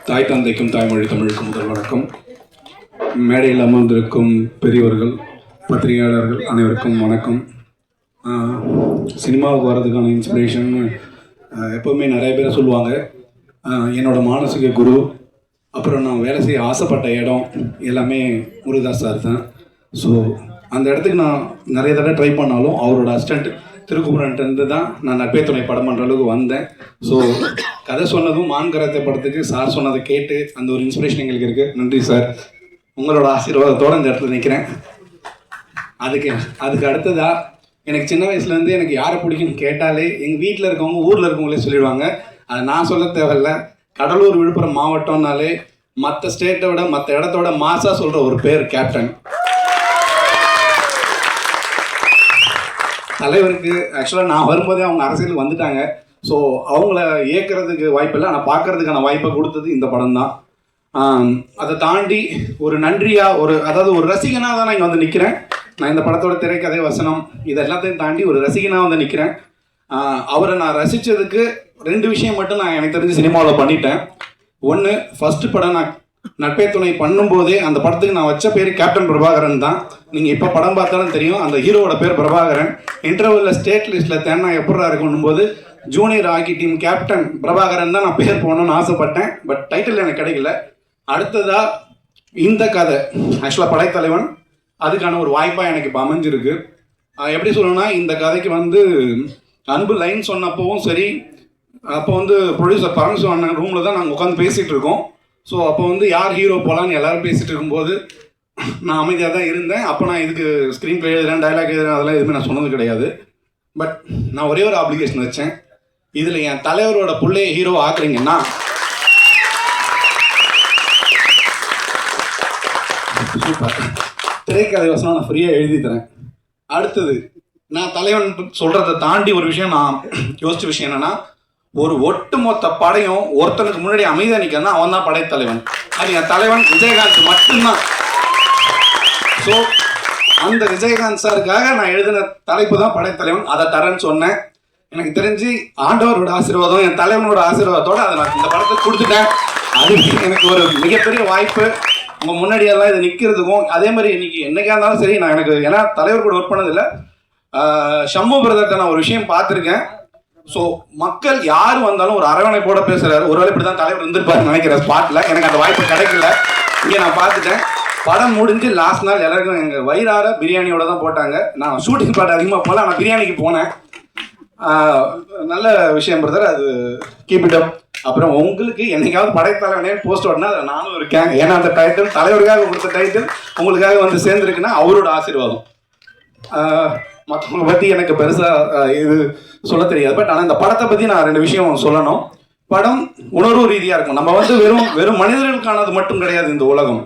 தாய் தந்தைக்கும் தாய்மொழி தமிழுக்கும் முதல் வணக்கம். மேடையில் அமர்ந்திருக்கும் பெரியவர்கள், பத்திரிகையாளர்கள் அனைவருக்கும் வணக்கம். சினிமாவுக்கு வர்றதுக்கான இன்ஸ்பிரேஷன் எப்போவுமே நிறைய பேர் சொல்லுவாங்க. என்னோடய மானசீக குரு, அப்புறம் நான் வேலை செய்ய ஆசைப்பட்ட இடம் எல்லாமே முருகதாஸ் சார் தான். ஸோ அந்த இடத்துக்கு நான் நிறைய தடவை ட்ரை பண்ணாலும் அவரோட அசிஸ்டண்ட் திருக்குமரன்ட்டு தான் நான் நட்பே துணை படம் பண்ணுற அளவுக்கு வந்தேன். ஸோ கதை சொன்னதும் மான்கரத்தை படத்துக்கு சார் சொன்னதை கேட்டு அந்த ஒரு இன்ஸ்பிரேஷன் எங்களுக்கு இருக்குது. நன்றி சார், உங்களோட ஆசீர்வாதத்தோடு இந்த இடத்துல நிற்கிறேன். அதுக்கு அடுத்ததாக எனக்கு சின்ன வயசுலேருந்து எனக்கு யாரை பிடிக்குன்னு கேட்டாலே எங்கள் வீட்டில் இருக்கவங்க ஊரில் இருக்கவங்களே சொல்லிடுவாங்க. அதை நான் சொல்ல தேவையில்ல. கடலூர் விழுப்புரம் மாவட்டம்னாலே மற்ற ஸ்டேட்டை விட மற்ற இடத்தோட மாசாக சொல்கிற ஒரு பேர் கேப்டன். தலைவருக்கு ஆக்சுவலாக நான் வரும்போதே அவங்க அரசியலுக்கு வந்துட்டாங்க. ஸோ அவங்கள இயக்கிறதுக்கு வாய்ப்பில்லை, ஆனால் பார்க்கறதுக்கான வாய்ப்பை கொடுத்தது இந்த படம் தான். அதை தாண்டி ஒரு நன்றியாக அதாவது ஒரு ரசிகனாக தான் நான் இங்கே வந்து நிற்கிறேன். நான் இந்த படத்தோட திரைக்கதை, வசனம் இது எல்லாத்தையும் தாண்டி ஒரு ரசிகனாக வந்து நிற்கிறேன். அவரை நான் ரசித்ததுக்கு 2 விஷயம் மட்டும் நான் எனக்கு தெரிஞ்சு சினிமாவில் பண்ணிட்டேன். ஒன்று, ஃபஸ்ட்டு படம் நான் நட்பே துணை பண்ணும்போதே அந்த படத்துக்கு நான் வச்ச பேர் கேப்டன் பிரபாகரன் தான். நீங்கள் இப்போ படம் பார்த்தாலும் தெரியும், அந்த ஹீரோவோட பேர் பிரபாகரன். இன்டர்வலில் ஸ்டேட் லிஸ்ட்டில் தேனா எப்படா இருக்குன்னும் போது junior hockey team captain Prabhakaran தான் நான் பேர் போகணுன்னு ஆசைப்பட்டேன். பட் டைட்டில் எனக்கு கிடைக்கல. அடுத்ததாக இந்த கதை ஆக்சுவலாக படைத்தலைவன், அதுக்கான ஒரு வாய்ப்பாக எனக்கு இப்போ அமைஞ்சிருக்கு. எப்படி சொல்லணும்னா, இந்த கதைக்கு அன்பு லைன் சொன்னப்பவும் சரி, அப்போ ப்ரொடியூசர் பரமசிவன் ரூமில் தான் நாங்கள் உட்காந்து பேசிகிட்டு இருக்கோம். ஸோ அப்போ யார் ஹீரோ போகலான்னு எல்லோரும் பேசிகிட்டு இருக்கும்போது நான் அமைதியாக தான் இருந்தேன். அப்போ நான் இதுக்கு ஸ்க்ரீன் ப்ளே எழுதுறேன், டைலாக் எழுதுறேன், அதெல்லாம் எதுவுமே நான் சொன்னது கிடையாது. பட் நான் ஒரே ஒரு அப்ளிகேஷன் வச்சேன். இதில் என் தலைவரோட பிள்ளைய ஹீரோ ஆக்குறீங்கன்னா சூப்பர், திரைக்கதை வசனம் நான் ஃப்ரீயாக எழுதி தரேன். அடுத்தது, நான் தலைவன் சொல்கிறத தாண்டி ஒரு விஷயம் நான் யோசிச்ச விஷயம் என்னென்னா, ஒரு ஒட்டுமொத்த படையும் ஒருத்தனுக்கு முன்னாடி அமைதியாக நிற்கிறதுனா அவன் தான் படைத்தலைவன். அது என் தலைவன் விஜயகாந்த் மட்டும்தான். ஸோ அந்த விஜயகாந்த் சாருக்காக நான் எழுதின தலைப்பு தான் படைத்தலைவன். அதை தரேன்னு சொன்னேன். எனக்கு தெரிஞ்சு ஆண்டவரோட ஆசீர்வாதம், என் தலைவனோட ஆசீர்வாதத்தோடு அதை நான் இந்த படத்தை கொடுத்துட்டேன். அது எனக்கு ஒரு மிகப்பெரிய வாய்ப்பு. உங்கள் முன்னாடியெல்லாம் இது நிற்கிறதுக்கும், அதே மாதிரி இன்னைக்கு என்னைக்கா இருந்தாலும் சரி, நான் ஏன்னா தலைவர் கூட ஒர்க் பண்ணதில்லை, ஷம்பு பிரதர்கிட்ட நான் ஒரு விஷயம் பார்த்துருக்கேன். ஸோ மக்கள் யார் வந்தாலும் ஒரு அரவணைப்போட பேசுகிறாரு. ஒருவேளை இப்படி தான் தலைவர் இருந்திருப்பாருன்னு நினைக்கிற ஸ்பாட்டில். எனக்கு அந்த வாய்ப்பு கிடைக்கல. இங்கே நான் பார்த்துட்டேன். படம் முடிஞ்சு லாஸ்ட் நாள் எல்லாருக்கும் எங்கள் வயிறார பிரியாணியோட தான் போட்டாங்க. நான் ஷூட்டிங் பாட்டு அதிகமாக போகல, ஆனால் பிரியாணிக்கு போனேன். நல்ல விஷயம் பிரதர், அது கீப் இட் அப். அப்புறம் உங்களுக்கு என்னைக்காவது படைத்தலைவனே போஸ்ட் ஓடனா அதில் நானும் இருக்கேன். ஏன்னா அந்த டைட்டில் தலைவருக்காக கொடுத்த டைட்டில் உங்களுக்காக சேர்ந்துருக்குன்னா அவரோட ஆசீர்வாதம். மற்றவங்களை பற்றி எனக்கு பெருசாக இது சொல்ல தெரியாது. பட் ஆனால் இந்த படத்தை பற்றி நான் 2 விஷயம் சொல்லணும். படம் உணர்வு ரீதியாக இருக்கும். நம்ம வெறும் மனிதர்களுக்கானது மட்டும் கிடையாது இந்த உலகம்.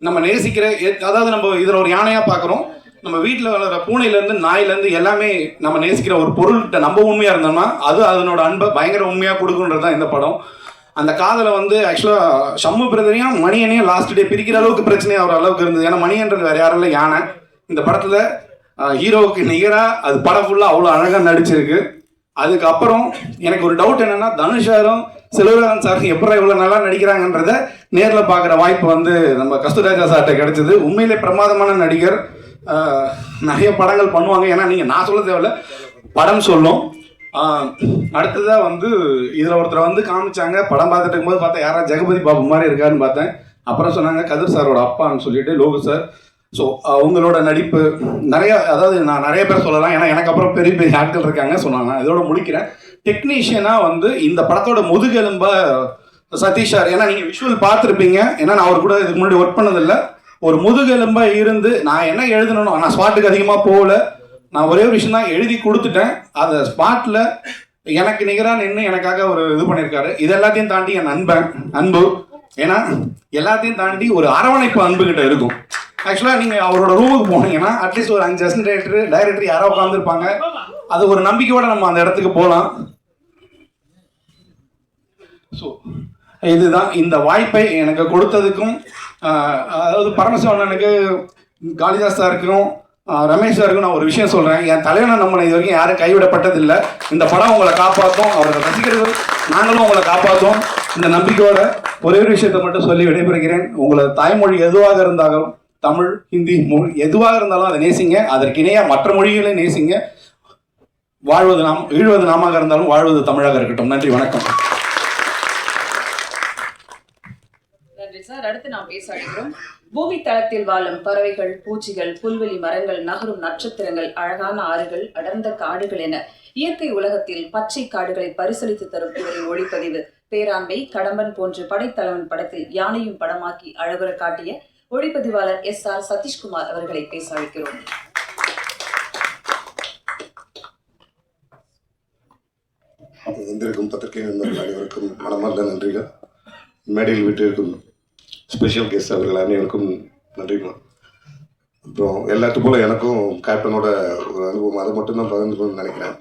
நம்ம நேசிக்கிற, அதாவது நம்ம இதில் ஒரு யானையாக பார்க்குறோம். நம்ம வீட்டில் வளர்கிற பூனையிலேருந்து நாயிலேருந்து எல்லாமே நம்ம நேசிக்கிற ஒரு பொருள்கிட்ட நம்ம உண்மையாக இருந்தோம்னா அது அதனோட அன்பை பயங்கர உண்மையாக கொடுக்குன்றது தான் இந்த படம். அந்த காதலை ஆக்சுவலாக ஷம்மு பிரதரையும் மணியனையும் லாஸ்ட் டே பிரிக்கிற அளவுக்கு பிரச்சனையாக ஒரு அளவுக்கு இருந்தது. ஏன்னா மணியன்றது வேறு யாரும் இல்லை, யானை. இந்த படத்தில் ஹீரோவுக்கு நிகராக அது படம் ஃபுல்லாக அவ்வளோ அழகாக நடிச்சிருக்கு. அதுக்கப்புறம் எனக்கு ஒரு டவுட் என்னென்னா, தனுஷாரும் செல்வராகவன் சார் எப்படி இவ்வளோ நல்லா நடிக்கிறாங்கன்றத நேரில் பார்க்குற வாய்ப்பு நம்ம கஸ்தூராஜா சார்கிட்ட கிடைச்சது. உண்மையிலே பிரமாதமான நடிகர். நிறைய படங்கள் பண்ணுவாங்க. ஏன்னா நான் சொல்ல தேவையில்ல, படம் சொல்லும். அடுத்ததாக இதில் ஒருத்தரை காமிச்சாங்க. படம் பார்த்துட்டு இருக்கும்போது பார்த்தா யாரா ஜெகபதி பாபு மாதிரி இருக்காருன்னு பார்த்தேன். அப்புறம் சொன்னாங்க கதிர் சாரோட அப்பான்னு சொல்லிட்டு லோகு சார். ஸோ அவங்களோட நடிப்பு நிறையா, அதாவது நான் நிறைய பேர் சொல்லலாம், ஏன்னா எனக்கு அப்புறம் பெரிய பெரிய ஆட்கள் இருக்காங்க. சொன்னாங்க இதோட முடிக்கிறேன். டெக்னீஷியனாக இந்த படத்தோட முதுகெலும்ப சதீஷ் சார். ஏன்னா நீங்கள் விஷுவல் பார்த்துருப்பீங்க. ஏன்னா நான் அவர் கூட இதுக்கு முன்னாடி ஒர்க் பண்ணதில்லை. ஒரு முதுகெலும்பாக இருந்து நான் என்ன எழுதணும், நான் ஸ்பாட்டுக்கு அதிகமாக போகல. நான் ஒரே ஒரு விஷயம் தான் எழுதி கொடுத்துட்டேன். அதை ஸ்பாட்டில் எனக்கு நிகராக நின்று எனக்காக ஒரு இது பண்ணியிருக்காரு. இது எல்லாத்தையும் தாண்டி என் அன்பு, ஏன்னா எல்லாத்தையும் தாண்டி ஒரு அரவணைப்பு அன்புகிட்ட இருக்கும். ஆக்சுவலாக நீங்கள் அவரோட ரூமுக்கு போனீங்கன்னா அட்லீஸ்ட் ஒரு 5 அசிஸ்டன்ட் டைரக்டர் யாரோ உட்காந்துருப்பாங்க. அது ஒரு நம்பிக்கையோட நம்ம அந்த இடத்துக்கு போகலாம். ஸோ இதுதான் இந்த வாய்ப்பை எனக்கு கொடுத்ததுக்கும், அதாவது பரமசிவண்ணனுக்கு, காளிதாஸ் சாருக்கும், ரமேஷ் சாருக்கு நான் ஒரு விஷயம் சொல்கிறேன். என் தலைவனை நம்மளை இது வரைக்கும் யாரும் கைவிடப்பட்டதில்லை. இந்த படம் உங்களை காப்பாற்றும், அவர்கள் ரசிகர்கள் நாங்களும் உங்களை காப்பாற்றும். இந்த நம்பிக்கையோட ஒரே ஒரு விஷயத்தை மட்டும் சொல்லி விடைபெறுகிறேன். உங்களோட தாய்மொழி எதுவாக இருந்தாலும், தமிழ், ஹிந்தி மொழி எதுவாக இருந்தாலும் அதை நேசிங்க. அதற்கு இணையாக மற்ற மொழிகளை நேசிங்க. வாழ்வது நாம், ஈழ்வது நாமாக இருந்தாலும் வாழ்வது தமிழாக இருக்கட்டும். நன்றி, வணக்கம். நன்றி சார். அடுத்து நாம் பேச அழைக்கிறோம். பூமி தளத்தில் வாழும் பறவைகள், பூச்சிகள், புல்வெளி மரங்கள், நகரும் நட்சத்திரங்கள், அழகான ஆறுகள், அடர்ந்த காடுகள் என இயற்கை உலகத்தில் பச்சை காடுகளை பரிசளித்து தரும் இவரின் ஒளிப்பதிவு பேராண்மை, கடம்பன் போன்ற படைத்தலைவன் படத்தில் யானையும் படமாக்கி அழகுற காட்டிய ஒளிப்பதிவாளர் SR சதீஷ்குமார் அவர்களை பேச அழைக்கிறோம். வந்திருக்கும் பத்திரிகை நண்பர்கள் அனைவருக்கும் மனமார்ந்த நன்றிகள். மேடையில் விட்டிருக்கும் ஸ்பெஷல் கெஸ்ட் அவர்கள் அனைவருக்கும் நன்றிமா. அப்புறம் எல்லாத்துக்கும் போல எனக்கும் கேப்டனோட ஒரு அனுபவம், அதை மட்டும்தான் பகிர்ந்துக்கணும்னு நினைக்கிறேன்.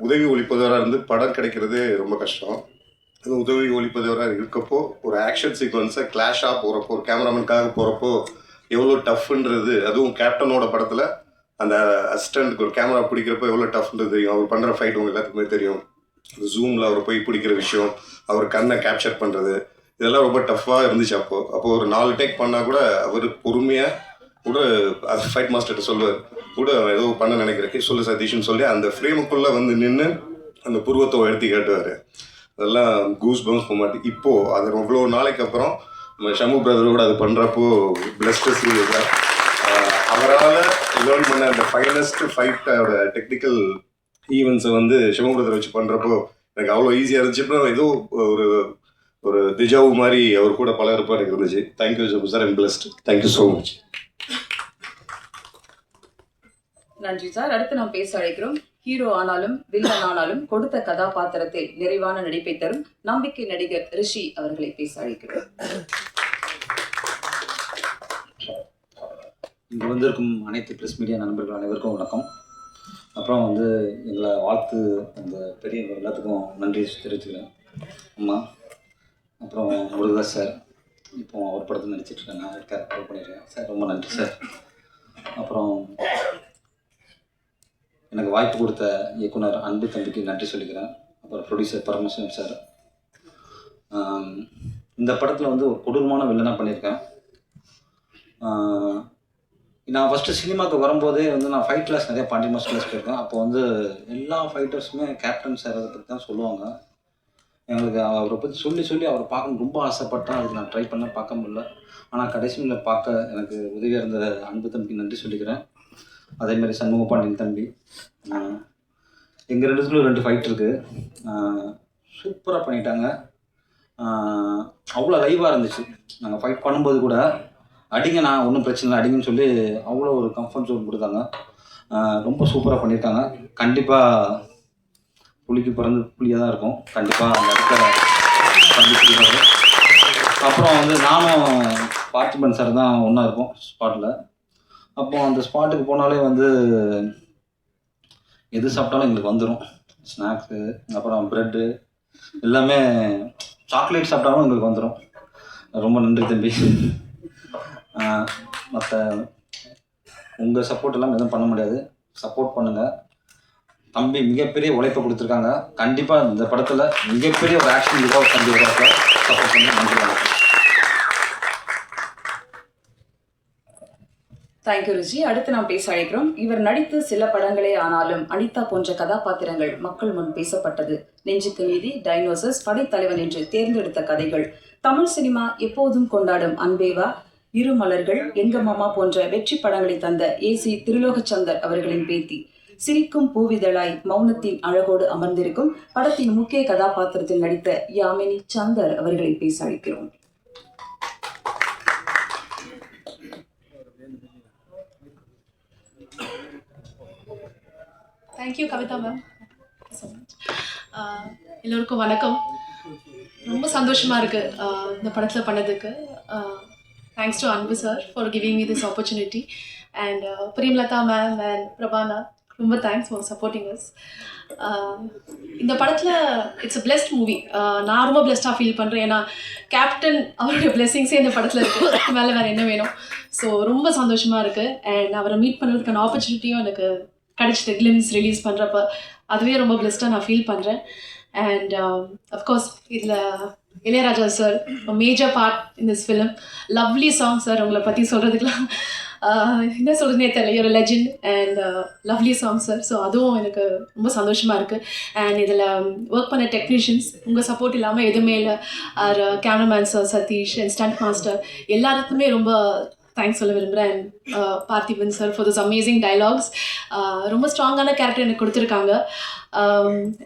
உதவி ஒளிப்பதிவராக இருந்து படம் கிடைக்கிறது ரொம்ப கஷ்டம். அது உதவி ஒளிப்பதிவராக இருக்கப்போ ஒரு ஆக்ஷன் சீக்வன்ஸை கிளாஷாக போகிறப்போ, ஒரு கேமராமேனுக்காக போகிறப்போ எவ்வளோ டஃப்ன்றது, அதுவும் கேப்டனோட படத்தில் அந்த அசிஸ்டண்ட்டுக்கு ஒரு கேமரா பிடிக்கிறப்போ எவ்வளோ டஃப்ன்றது தெரியும். அவர் பண்ணுற ஃபைட் உங்கள் எல்லாத்துக்குமே தெரியும். அந்த ஜூமில் அவர் போய் பிடிக்கிற விஷயம், அவர் கண்ணை கேப்சர் பண்ணுறது, இதெல்லாம் ரொம்ப டஃப்பாக இருந்துச்சு. அப்போது ஒரு 4 டேக் பண்ணால் கூட அவர் பொறுமையாக கூட அது ஃபைட் மாஸ்டர்கிட்ட சொல்லுவார், கூட ஏதோ பண்ண நினைக்கிறேன் சொல்லு சதீஷ்னு சொல்லி அந்த ஃப்ரேமுக்குள்ளே வந்து நின்று அந்த புருவத்தை உயர்த்தி காட்டுவார். அதெல்லாம் கூஸ் பம்ஸ் போக மாட்டேன். இப்போது அது அவ்வளோ நாளைக்கு அப்புறம் நம்ம ஷமு பிரதரோட அது பண்ணுறப்போ பிளஸ்ட்டு சீரியஸாக அவரால் லேர்ன் பண்ண அந்த ஃபைனஸ்ட் ஃபைட்டோட டெக்னிக்கல் ஈவெண்ட்ஸை வந்து ஷமு பிரதர் வச்சு பண்ணுறப்போ எனக்கு அவ்வளோ ஈஸியாக இருந்துச்சு. அப்புறம் ஏதோ ஒரு திஜாவு மாதிரி அவர் கூட பல இருப்பா எனக்கு இருந்துச்சு. Thank you Shamu sir, and blessed. Thank you so much. நன்றி சார். அடுத்து நாம் பேச அழைக்கிறோம். ஹீரோ ஆனாலும் வில்லன் ஆனாலும் கொடுத்த கதாபாத்திரத்தில் நிறைவான நடிப்பை தரும் நம்பிக்கை நடிகர் ரிஷி அவர்களை பேச அழைக்கிறோம். இங்கு வந்திருக்கும் அனைத்து ப்ரெஸ் மீடியா நண்பர்கள் அனைவருக்கும் வணக்கம். அப்புறம் வந்து எங்களை வாழ்த்து அந்த பெரிய எல்லாத்துக்கும் நன்றி தெரிவிச்சுக்கிறேன். அம்மா, அப்புறம் முருகதாஸ் சார், இப்போ அவர் படத்தில் நடிச்சிட்ருக்காங்க, கால் பண்ணியிருக்கேன் சார், ரொம்ப நன்றி சார். அப்புறம் எனக்கு வாய்ப்பு கொடுத்த இயக்குனர் அன்பு தம்பிக்கு நன்றி சொல்லிக்கிறேன். அப்புறம் ப்ரொடியூசர் பரமசிவம் சார். இந்த படத்தில் வந்து ஒரு கொடூரமான வில்லனாக பண்ணியிருக்கேன். நான் ஃபஸ்ட்டு சினிமாவுக்கு வரும்போதே வந்து நான் ஃபைட் கிளாஸ் நிறையா பாண்டி மாஸ்டர் கிளாஸ் போயிருக்கேன். அப்போ வந்து எல்லா ஃபைட்டர்ஸுமே கேப்டன் சார் அதை பற்றி தான் சொல்லுவாங்க. எங்களுக்கு அவரை பற்றி சொல்லி அவரை பார்க்கணும் ரொம்ப ஆசைப்பட்டேன். அதுக்கு நான் ட்ரை பண்ண பார்க்க முடியல. ஆனால் கடைசியில் பார்க்க எனக்கு உதவியாக இருந்த அன்பு தம்பிக்கு நன்றி சொல்லிக்கிறேன். அதேமாதிரி சண்முக பாண்டியன் தம்பி, எங்கள் 2 இடத்துலையும் 2 ஃபைட் இருக்குது. சூப்பராக பண்ணிட்டாங்க. அவ்வளோ லைவாக இருந்துச்சு. நாங்கள் ஃபைட் பண்ணும்போது கூட அடிங்க, நான் ஒன்றும் பிரச்சனை இல்லை அடிங்கன்னு சொல்லி அவ்வளோ ஒரு கம்ஃபர்ட் ஜோன் கொடுத்தாங்க. ரொம்ப சூப்பராக பண்ணியிருக்காங்க. கண்டிப்பாக புலிக்கு பிறந்து புளியாக தான் இருக்கும். கண்டிப்பாக அந்த இடத்துல கண்டிப்பாக. அப்புறம் வந்து நானும் பார்த்திபன் சார் தான் ஒன்றா இருக்கும் ஸ்பாட்டில். அப்போது அந்த ஸ்பாட்டுக்கு போனாலே வந்து எது சாப்பிட்டாலும் எங்களுக்கு வந்துடும். ஸ்நாக்ஸு, அப்புறம் ப்ரெட்டு, எல்லாமே சாக்லேட் சாப்பிட்டாலும் எங்களுக்கு வந்துடும். ரொம்ப நன்றி தம்பி. மற்ற உங்கள் சப்போர்ட் எல்லாம் எதுவும் பண்ண முடியாது, சப்போர்ட் பண்ணுங்கள். தம்பி மிகப்பெரிய உழைப்பை கொடுத்துருக்காங்க. கண்டிப்பாக இந்த படத்தில் மிகப்பெரிய ஒரு ஆக்ஷன் ஹீரோ தம்பி சப்போர்ட் பண்ணி நன்றி. தேங்க்யூ ரிஷி. அடுத்து நாம் பேச அழைக்கிறோம். இவர் நடித்து சில படங்களே ஆனாலும் அனிதா போன்ற கதாபாத்திரங்கள் மக்கள் முன் பேசப்பட்டது. நெஞ்சுக்கு நீதி, டைனோசர்ஸ், படைத்தலைவன் என்று தேர்ந்தெடுத்த கதைகள், தமிழ் சினிமா எப்போதும் கொண்டாடும் அன்பேவா, இரு மலர்கள், எங்க மாமா போன்ற வெற்றி படங்களை தந்த AC திருலோகச்சந்தர் அவர்களின் பேத்தி. சிரிக்கும் பூவிதழாய் மௌனத்தின் அழகோடு அமர்ந்திருக்கும் படத்தின் முக்கிய கதாபாத்திரத்தில் நடித்த யாமினி சந்தர் அவர்களை பேச அழைக்கிறோம். Thank you Kavitha ma'am. எல்லோருக்கும் வணக்கம். ரொம்ப சந்தோஷமாக இருக்குது இந்த படத்தில் பண்ணதுக்கு. Thanks to Anbu sir for giving me this opportunity. And Premalatha ma'am and Prabana, ரொம்ப தேங்க்ஸ் ஃபார் சப்போர்ட்டிங் அஸ். இந்த படத்தில் இட்ஸ் அ பிளெஸ்ட் மூவி. நான் ரொம்ப பிளெஸ்டாக ஃபீல் பண்ணுறேன். ஏன்னா கேப்டன் அவருடைய பிளெஸிங்ஸே இந்த படத்தில் இருக்குது. மேலே வேறு என்ன வேணும். ஸோ ரொம்ப சந்தோஷமாக இருக்குது. அண்ட் அவரை மீட் பண்ணுறதுக்கான ஆப்பர்ச்சுனிட்டியும் எனக்கு கிடைச்சிது கிளிம்ஸ் ரிலீஸ் பண்ணுறப்ப. அதுவே ரொம்ப பிளெஸ்டாக நான் ஃபீல் பண்ணுறேன். அண்ட் அஃப்கோர்ஸ் இதில் Ilaiyaraaja sir major part in this film. Lovely song sir, உங்களை பற்றி சொல்கிறதுக்குலாம் என்ன சொல்கிறதுனே தெரியல. ஒரு legend and lovely song sir. So அதுவும் எனக்கு ரொம்ப சந்தோஷமாக இருக்குது. அண்ட் இதில் ஒர்க் பண்ண டெக்னீஷியன்ஸ், உங்கள் சப்போர்ட் இல்லாமல் எதுவுமே இல்லை. Our cameraman sir Satish and stunt master எல்லாருக்குமே ரொம்ப தேங்க்ஸ் சொல்ல விரும்புகிறேன். And Parthiban sir for this amazing dialogues. ரொம்ப ஸ்ட்ராங்கான கேரக்டர் எனக்கு கொடுத்துருக்காங்க.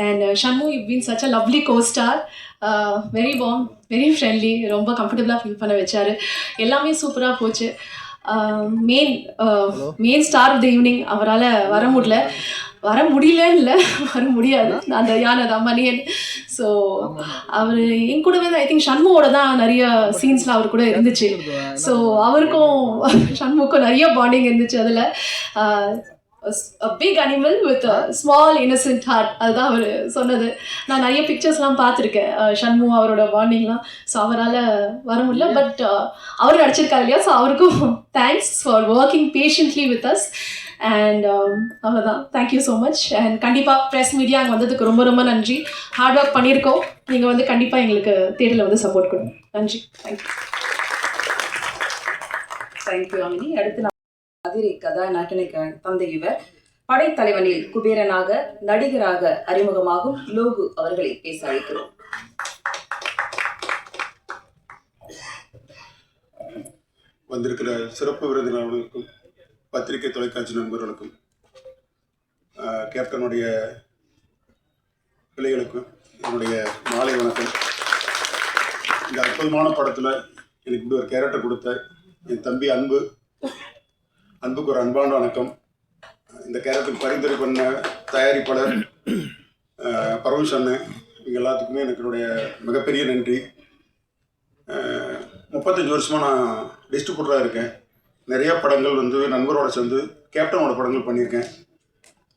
And Shanmu, you been such a lovely costar. Very warm, very friendly, ரொம்ப கம்ஃபர்டபுளாக ஃபீல் பண்ண வச்சார். எல்லாமே சூப்பராக போச்சு. Main star of the evening அவரால் வர முடியலன்னு இல்லை, வர முடியாது. அந்த யானை தான் மணியன். ஸோ அவர் என் கூடவே தான், ஐ திங்க் ஷண்முவோட தான் நிறைய சீன்ஸில் அவர் கூட இருந்துச்சு. ஸோ அவருக்கும் ஷண்முக்கும் நிறைய பாண்டிங் இருந்துச்சு. அதில் a big animal with a small innocent heart, அதுதான் அவர் சொன்னது. நான் நிறைய பிக்சர்ஸ்லாம் பார்த்துருக்கேன் ஷண்மு அவரோட பாண்டிங்லாம். ஸோ அவரால் வர முடியல, பட் அவர் நடிச்சிருக்காரு இல்லையா. ஸோ அவருக்கும் thanks for working patiently with us. And அவ்வளோதான், தேங்க்யூ ஸோ மச். அண்ட் கண்டிப்பாக ப்ரெஸ் மீடியா அங்கே வந்ததுக்கு ரொம்ப ரொம்ப நன்றி. ஹார்ட் ஒர்க் பண்ணியிருக்கோம். நீங்கள் வந்து கண்டிப்பாக எங்களுக்கு தேட்டரில் வந்து சப்போர்ட் கொடுங்க. நன்றி, தேங்க்யூ. தேங்க்யூ அமினி. அடுத்து அதிரி கதாநாயகனுக்கு தந்தை இவர் படைத்தலைவனில் குபேரனாக நடிகராக அறிமுகமாகும் லோகு அவர்களை பேச அழைக்கிறோம். வந்திருக்கிற சிறப்பு விருந்தினர்களுக்கும் பத்திரிகை தொலைக்காட்சி நண்பர்களுக்கும் கேப்டனுடைய பிள்ளைகளுக்கும் என்னுடைய மாலை வணக்கம். இந்த அற்புதமான படத்தில் எனக்கு இப்படி ஒரு கேரக்டர் கொடுத்த என் தம்பி அன்புக்கு ஒரு அன்பான வணக்கம். இந்த கேரக்டருக்கு பரிந்துரை பண்ண தயாரிப்பாளர் பரமேஷ் அண்ணன், இவங்க எல்லாத்துக்குமே என்னுடைய மிகப்பெரிய நன்றி. 35 வருஷமாக நான் டிஸ்ட்ரிபியூட்டராக இருக்கேன். நிறைய படங்கள் வந்து நண்பரோட சேர்ந்து கேப்டனோட படங்கள் பண்ணியிருக்கேன்.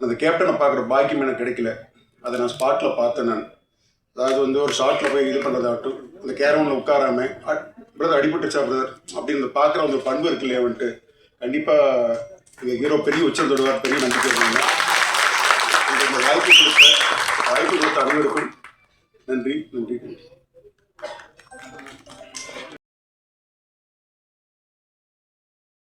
அந்த கேப்டனை பார்க்குற பாக்கியம் எனக்கு கிடைக்கல. அதை நான் ஸ்பாட்டில் பார்த்தேன். நான் அதாவது வந்து ஒரு ஷார்ட்டில் போய் இது பண்ணுறதாகட்டும், அந்த கேரவனில் உட்காராமல் பிரதர் அடிபட்டுச்சா பிரதர் அப்படின்னு பார்க்குற அந்த பண்பு இருக்கு இல்லையா வந்துட்டு, கண்டிப்பாக எங்கள் ஹீரோ பெரிய உச்சம் தொடுவார், பெரிய நம்பிக்கை இருக்காங்க. இந்த வாய்ப்பு கொடுத்த அனைவருக்கும் நன்றி.